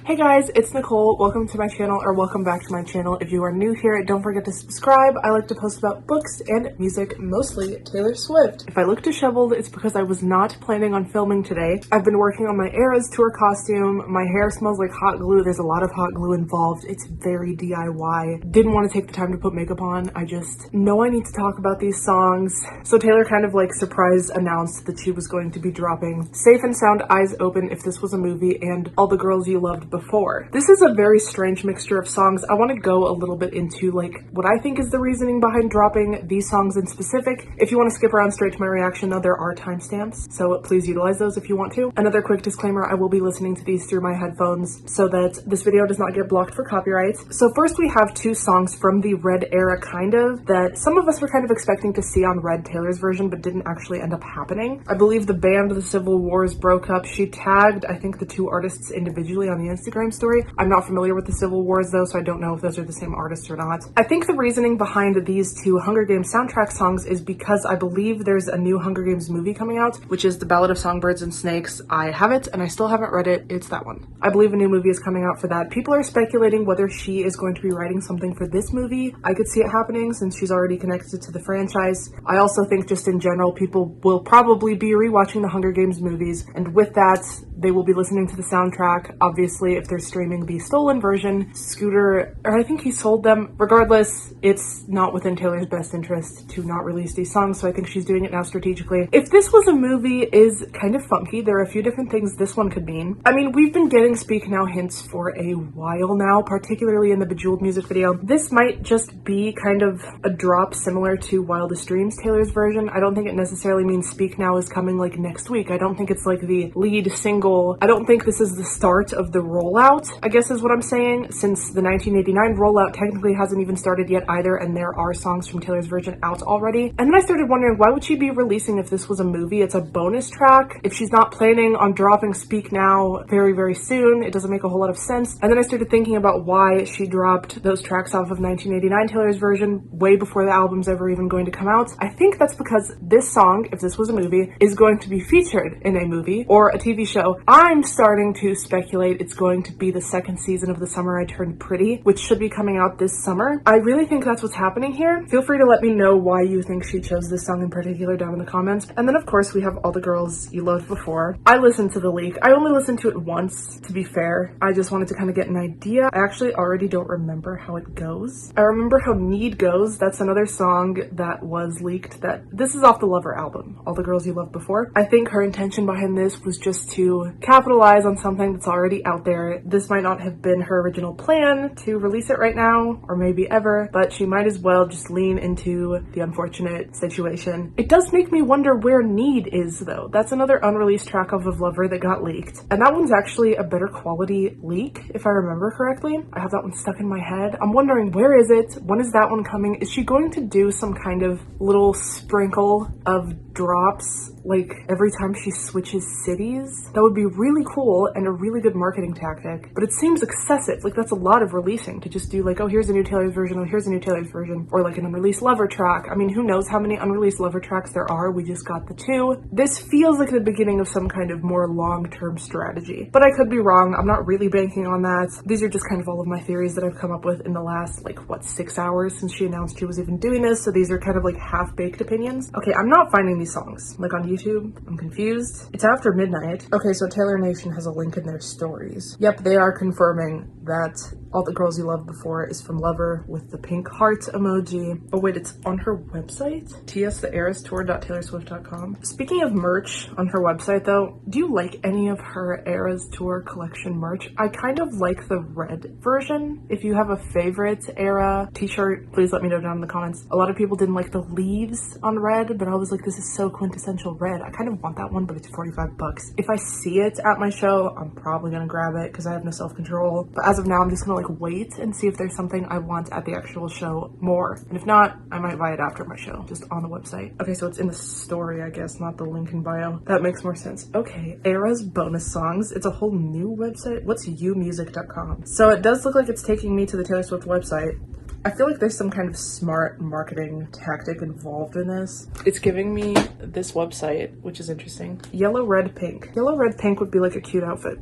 Hey guys, it's Nicole. Welcome to my channel, or welcome back to my channel. If you are new here, don't forget to subscribe. I like to post about books and music, mostly Taylor Swift. If I look disheveled, it's because I was not planning on filming today. I've been working on my Eras tour costume. My hair smells like hot glue. There's a lot of hot glue involved. It's very DIY. Didn't want to take the time to put makeup on. I just know I need to talk about these songs. So Taylor kind of like surprise announced that she was going to be dropping Safe and Sound, Eyes Open, If This Was a Movie, and All the Girls You Loved Before. This is a very strange mixture of songs. I want to go a little bit into like what I think is the reasoning behind dropping these songs in specific. If you want to skip around straight to my reaction though, there are timestamps, so please utilize those if you want to. Another quick disclaimer, I will be listening to these through my headphones so that this video does not get blocked for copyright. So first we have two songs from the Red era that some of us were kind of expecting to see on Red Taylor's version but didn't actually end up happening. I believe the band The Civil Wars broke up. She tagged I think the two artists individually on the Instagram story. I'm not familiar with the Civil Wars though, so I don't know if those are the same artists or not. I think the reasoning behind these two Hunger Games soundtrack songs is because I believe there's a new Hunger Games movie coming out, which is The Ballad of Songbirds and Snakes. I have it and I still haven't read it. It's that one. I believe a new movie is coming out for that. People are speculating whether she is going to be writing something for this movie. I could see it happening since she's already connected to the franchise. I also think just in general, people will probably be rewatching the Hunger Games movies, and with that, they will be listening to the soundtrack. Obviously, if they're streaming the stolen version, Scooter, or I think he sold them. Regardless, it's not within Taylor's best interest to not release these songs, so I think she's doing it now strategically. If This Was a Movie is kind of funky, there are a few different things this one could mean. I mean, we've been getting Speak Now hints for a while now, particularly in the Bejeweled music video. This might just be kind of a drop similar to Wildest Dreams, Taylor's version. I don't think it necessarily means Speak Now is coming like next week. I don't think it's like the lead single. I don't think this is the start of the rollout, I guess is what I'm saying, since the 1989 rollout technically hasn't even started yet either, and there are songs from Taylor's version out already. And then I started wondering, why would she be releasing If This Was a Movie? It's a bonus track. If she's not planning on dropping Speak Now very, very soon, it doesn't make a whole lot of sense. And then I started thinking about why she dropped those tracks off of 1989 Taylor's version way before the album's ever even going to come out. I think that's because this song, If This Was a Movie, is going to be featured in a movie or a TV show. I'm starting to speculate it's going to be the second season of The Summer I Turned Pretty, which should be coming out this summer. I really think that's what's happening here. Feel free to let me know why you think she chose this song in particular down in the comments. And then of course we have All the Girls You Loved Before. I listened to the leak. I only listened to it once, to be fair. I just wanted to kind of get an idea. I actually already don't remember how it goes. I remember how Need goes. That's another song that was leaked. This is off the Lover album, All the Girls You Loved Before. I think her intention behind this was just to capitalize on something that's already out there. This might not have been her original plan to release it right now, or maybe ever, but she might as well just lean into the unfortunate situation. It does make me wonder where Need is though. That's another unreleased track of Lover that got leaked, and that one's actually a better quality leak if I remember correctly. I have that one stuck in my head. I'm wondering, where is it? When is that one coming? Is she going to do some kind of little sprinkle of drops like every time she switches cities? That would be really cool and a really good marketing tactic, but it seems excessive. Like, that's a lot of releasing to just do like, oh, here's a new Taylor's version, oh, here's a new Taylor's version, or like an unreleased Lover track. I mean, who knows how many unreleased Lover tracks there are? We just got the two. This feels like the beginning of some kind of more long-term strategy, but I could be wrong. I'm not really banking on that. These are just kind of all of my theories that I've come up with in the last, like, what, 6 hours since she announced she was even doing this, so these are kind of like half-baked opinions. Okay, I'm not finding these songs, like, on YouTube. I'm confused. It's after midnight. Okay, so Taylor Nation has a link in their stories. Yep, they are confirming that All the Girls You Loved Before is from Lover with the pink heart emoji. Oh wait, it's on her website? tstheerastour.taylorswift.com. Speaking of merch on her website though, do you like any of her Eras Tour collection merch? I kind of like the red version. If you have a favorite Era t-shirt, please let me know down in the comments. A lot of people didn't like the leaves on red, but I was like, this is so quintessential red. I kind of want that one, but it's 45 bucks. If I see it at my show, I'm probably gonna grab it because I have no self-control. But as of now, I'm just gonna like wait and see if there's something I want at the actual show more. And if not, I might buy it after my show, just on the website. Okay, so it's in the story, I guess, not the link in bio. That makes more sense. Okay, Era's bonus songs. It's a whole new website. What's umusic.com? So it does look like it's taking me to the Taylor Swift website. I feel like there's some kind of smart marketing tactic involved in this. It's giving me this website, which is interesting. Yellow, red, pink. Yellow, red, pink would be like a cute outfit.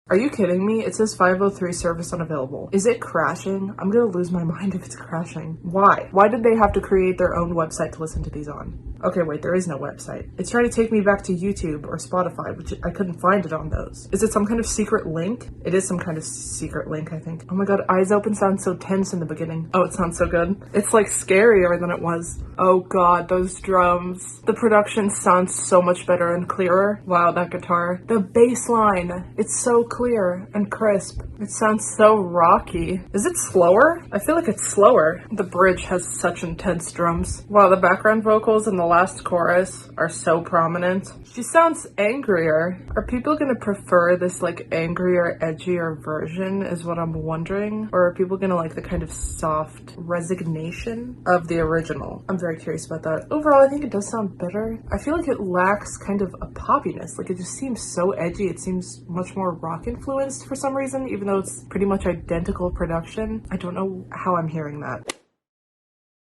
Are you kidding me? It says 503 service unavailable. Is it crashing? I'm gonna lose my mind if it's crashing. Why? Why did they have to create their own website to listen to these on? Okay, wait, there is no website. It's trying to take me back to YouTube or Spotify, which I couldn't find it on those. Is it some kind of secret link? It is some kind of secret link, I think. Oh my god, Eyes Open sounds so tense in the beginning. Oh, it sounds so good. It's like scarier than it was. Oh god, those drums. The production sounds so much better and clearer. Wow, that guitar. The bass line. It's so clear and crisp. It sounds so rocky. Is it slower? I feel like it's slower. The bridge has such intense drums. Wow, the background vocals in the last chorus are so prominent. She sounds angrier. Are people gonna prefer this like angrier, edgier version is what I'm wondering? Or are people gonna like the kind of soft resignation of the original? I'm very curious about that. Overall, I think it does sound better. I feel like it lacks kind of a poppiness. Like it just seems so edgy. It seems much more rock influenced for some reason, even though it's pretty much identical production. I don't know how I'm hearing that.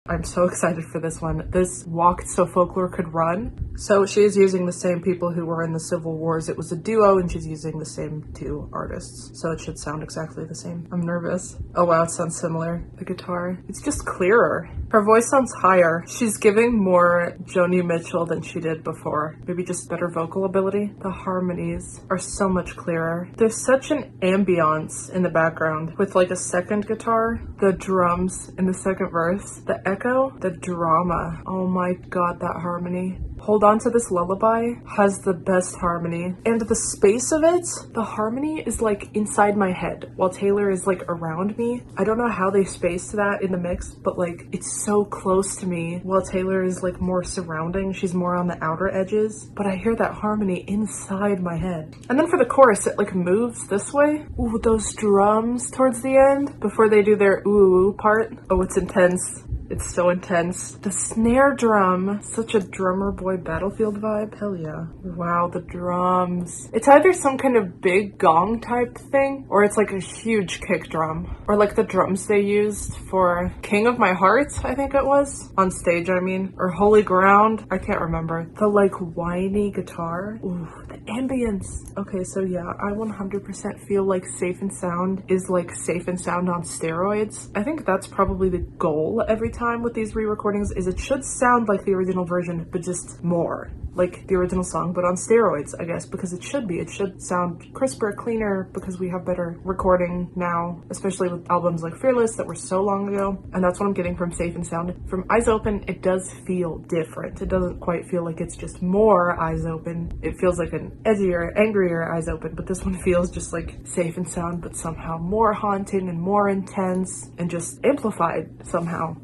I'm so excited for this one. This walked so folklore could run. So she is using the same people who were in the Civil Wars. It was a duo and she's using the same two artists. So it should sound exactly the same. I'm nervous. Oh wow, it sounds similar. The guitar, it's just clearer. Her voice sounds higher. She's giving more Joni Mitchell than she did before. Maybe just better vocal ability. The harmonies are so much clearer. There's such an ambiance in the background with like a second guitar, the drums in the second verse, the echo, the drama. Oh my god, that harmony. Hold On to This Lullaby has the best harmony, and the space of it, the harmony is like inside my head while Taylor is like around me. I don't know how they spaced that in the mix, but like it's so close to me while Taylor is like more surrounding. She's more on the outer edges, but I hear that harmony inside my head. And then for the chorus, it like moves this way. Ooh, those drums towards the end before they do their ooh part. Oh, it's intense. It's so intense. The snare drum, such a drummer boy Battlefield vibe. Hell yeah. Wow, the drums. It's either some kind of big gong type thing, or it's like a huge kick drum. Or like the drums they used for King of My Heart, I think it was. On stage, I mean. Or Holy Ground. I can't remember. The like whiny guitar. Ooh, the ambience. Okay, so yeah, I 100% feel like Safe and Sound is like Safe and Sound on steroids. I think that's probably the goal every time with these re-recordings, is it should sound like the original version, but just more like the original song, but on steroids, I guess, because it should be. It should sound crisper, cleaner, because we have better recording now, especially with albums like Fearless that were so long ago. And that's what I'm getting from Safe and Sound. From Eyes Open, it does feel different. It doesn't quite feel like it's just more Eyes Open. It feels like an edgier, angrier Eyes Open, but this one feels just like Safe and Sound, but somehow more haunting and more intense and just amplified somehow.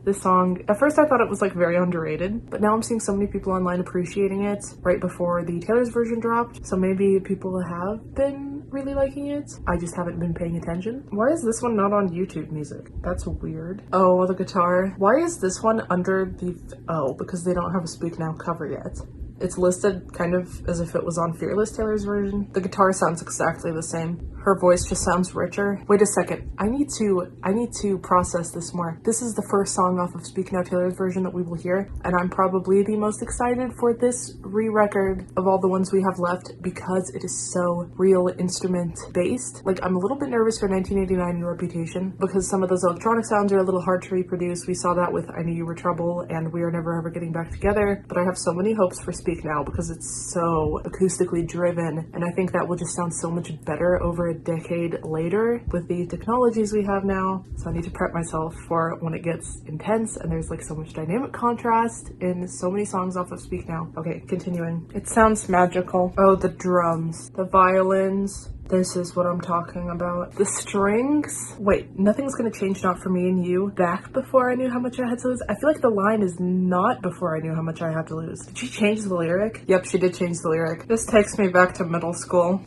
This song, at first I thought it was like very underrated, but now I'm seeing so many people online appreciating it right before the Taylor's version dropped, so maybe people have been really liking it. I just haven't been paying attention. Why is this one not on YouTube Music? That's weird. Oh, the guitar. Why is this one under the... Oh, because they don't have a Speak Now cover yet. It's listed kind of as if it was on Fearless Taylor's version. The guitar sounds exactly the same. Her voice just sounds richer. Wait a second. I need to process this more. This is the first song off of Speak Now Taylor's version that we will hear, and I'm probably the most excited for this re-record of all the ones we have left because it is so real instrument based. Like, I'm a little bit nervous for 1989 and Reputation because some of those electronic sounds are a little hard to reproduce. We saw that with I Knew You Were Trouble and We Are Never Ever Getting Back Together, but I have so many hopes for Speak Now because it's so acoustically driven, and I think that will just sound so much better over a decade later with the technologies we have now. So I need to prep myself for when it gets intense and there's like so much dynamic contrast in so many songs off of Speak Now. Okay, continuing. It sounds magical. Oh, the drums, the violins. This is what I'm talking about. The strings. Wait, nothing's gonna change not for me and you. Back before I knew how much I had to lose. I feel like the line is not before I knew how much I had to lose. Did she change the lyric? Yep, she did change the lyric. This takes me back to middle school.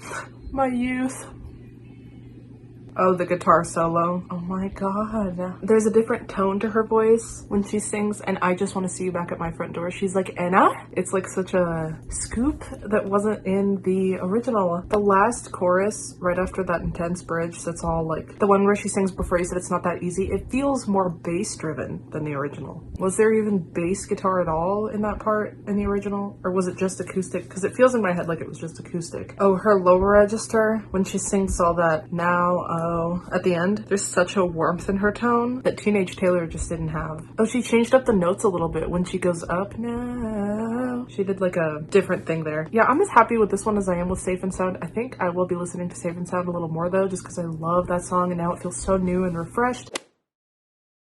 My youth. Oh, the guitar solo. Oh my god. There's a different tone to her voice when she sings, and I Just Want to See You Back at My Front Door. She's like, Anna? It's like such a scoop that wasn't in the original. The last chorus, right after that intense bridge, that's all like, the one where she sings before you said it's not that easy, it feels more bass driven than the original. Was there even bass guitar at all in that part in the original? Or was it just acoustic? Because it feels in my head like it was just acoustic. Oh, her lower register, when she sings all that now, oh, at the end, there's such a warmth in her tone that Teenage Taylor just didn't have. Oh, she changed up the notes a little bit when she goes up now. She did like a different thing there. Yeah, I'm as happy with this one as I am with Safe and Sound. I think I will be listening to Safe and Sound a little more though, just because I love that song and now it feels so new and refreshed.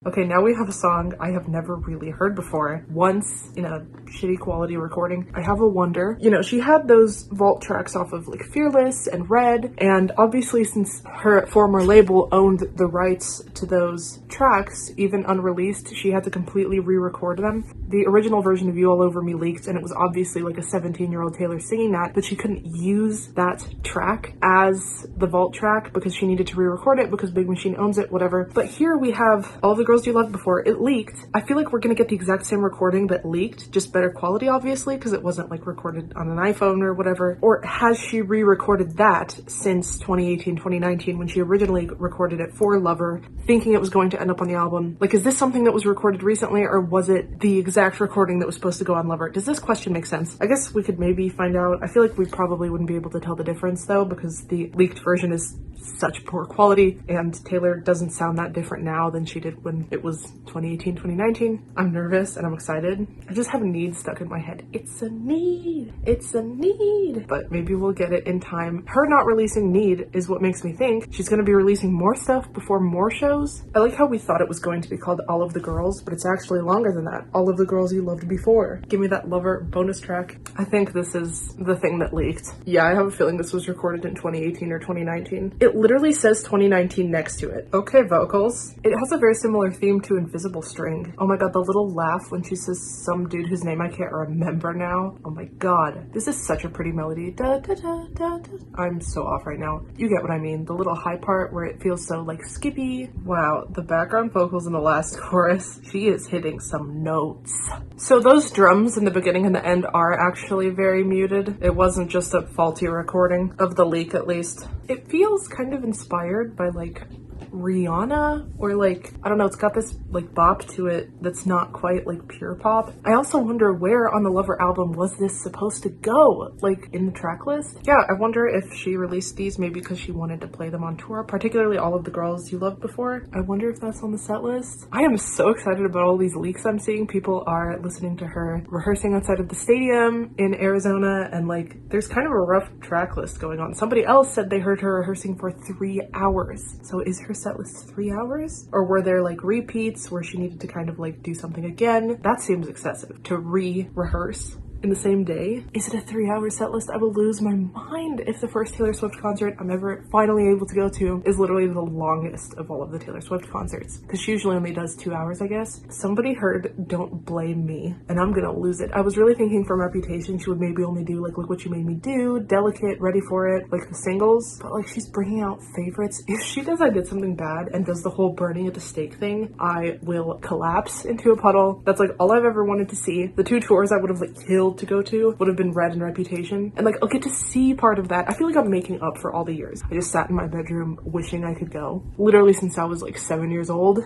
Okay, now we have a song I have never really heard before. Once in a shitty quality recording. I Have a Wonder. You know, she had those vault tracks off of like Fearless and Red, and obviously since her former label owned the rights to those tracks, even unreleased, she had to completely re-record them. The original version of You All Over Me leaked, and it was obviously like a 17-year-old Taylor singing that, but she couldn't use that track as the vault track because she needed to re-record it because Big Machine owns it, whatever. But here we have All the Girls You Loved Before. It leaked. I feel like we're gonna get the exact same recording that leaked, just better quality obviously, because it wasn't like recorded on an iPhone or whatever. Or has she re-recorded that since 2018, 2019 when she originally recorded it for Lover, thinking it was going to end up on the album? Like, is this something that was recorded recently, or was it the exact recording that was supposed to go on Lover? Does this question make sense? I guess we could maybe find out. I feel like we probably wouldn't be able to tell the difference though, because the leaked version is such poor quality and Taylor doesn't sound that different now than she did when it was 2018, 2019. I'm nervous and I'm excited. I just have a need stuck in my head. It's a need. It's a need. But maybe we'll get it in time. Her not releasing Need is what makes me think she's going to be releasing more stuff before more shows. I like how we thought it was going to be called All of the Girls, but it's actually longer than that. All of the Girls You Loved Before. Give me that Lover bonus track. I think this is the thing that leaked. Yeah, I have a feeling this was recorded in 2018 or 2019. It literally says 2019 next to it. Okay, vocals. It has a very similar theme to Invisible String. Oh my god, the little laugh when she says some dude whose name I can't remember now. Oh my god, this is such a pretty melody. Da, da, da, da, da. I'm so off right now. You get what I mean. The little high part where it feels so like skippy. Wow, the background vocals in the last chorus. She is hitting some notes. So those drums in the beginning and the end are actually very muted. It wasn't just a faulty recording of the leak, at least. It feels kind of inspired by like Rihanna, or like, I don't know, it's got this like bop to it that's not quite like pure pop. I also wonder where on the Lover album was this supposed to go, like in the track list? Yeah, I wonder if she released these maybe because she wanted to play them on tour, particularly All of the Girls You Loved Before. I wonder if that's on the set list. I am so excited about all these leaks I'm seeing. People are listening to her rehearsing outside of the stadium in Arizona, and like there's kind of a rough track list going on. Somebody else said they heard her rehearsing for 3 hours. So is her set list 3 hours? Or were there like repeats where she needed to kind of like do something again? That seems excessive to re-rehearse in the same day. Is it a 3-hour set list? I will lose my mind if the first Taylor Swift concert I'm ever finally able to go to is literally the longest of all of the Taylor Swift concerts, because she usually only does 2 hours, I guess. Somebody heard Don't Blame Me and I'm gonna lose it. I was really thinking from Reputation she would maybe only do like Look What You Made Me Do, Delicate, Ready For It, like the singles, but like she's bringing out favorites. If she does I Did Something Bad and does the whole burning at the stake thing, I will collapse into a puddle. That's like all I've ever wanted to see. The 2 tours I would have like killed to go to would have been Red and Reputation, and like I'll get to see part of that. I feel like I'm making up for all the years I just sat in my bedroom wishing I could go, literally since I was like 7 years old.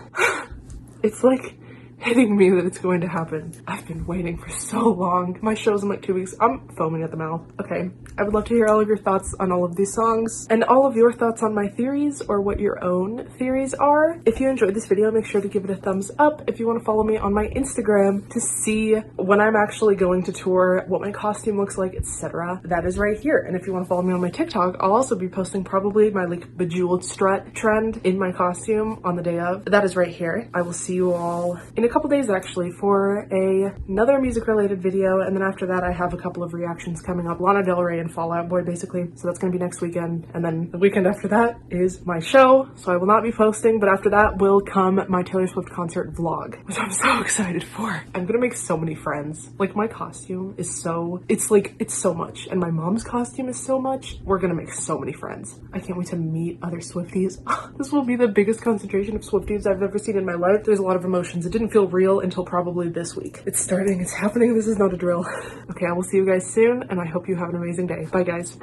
It's like hitting me that it's going to happen. I've been waiting for so long. My show's in like 2 weeks. I'm foaming at the mouth. Okay, I would love to hear all of your thoughts on all of these songs and all of your thoughts on my theories or what your own theories are. If you enjoyed this video, make sure to give it a thumbs up. If you want to follow me on my Instagram to see when I'm actually going to tour, what my costume looks like, etc., that is right here. And if you want to follow me on my TikTok, I'll also be posting probably my like bejeweled strut trend in my costume on the day of. That is right here. I will see you all in a couple days actually for another music related video, and then after that I have a couple of reactions coming up. Lana Del Rey and Fall Out Boy basically, so that's gonna be next weekend, and then the weekend after that is my show, so I will not be posting, but after that will come my Taylor Swift concert vlog, which I'm so excited for. I'm gonna make so many friends. Like, my costume is so, it's so much, and my mom's costume is so much. We're gonna make so many friends. I can't wait to meet other Swifties. This will be the biggest concentration of Swifties I've ever seen in my life. There's a lot of emotions. It didn't feel real until probably this week. It's starting, it's happening, this is not a drill. Okay, I will see you guys soon, and I hope you have an amazing day. Bye guys.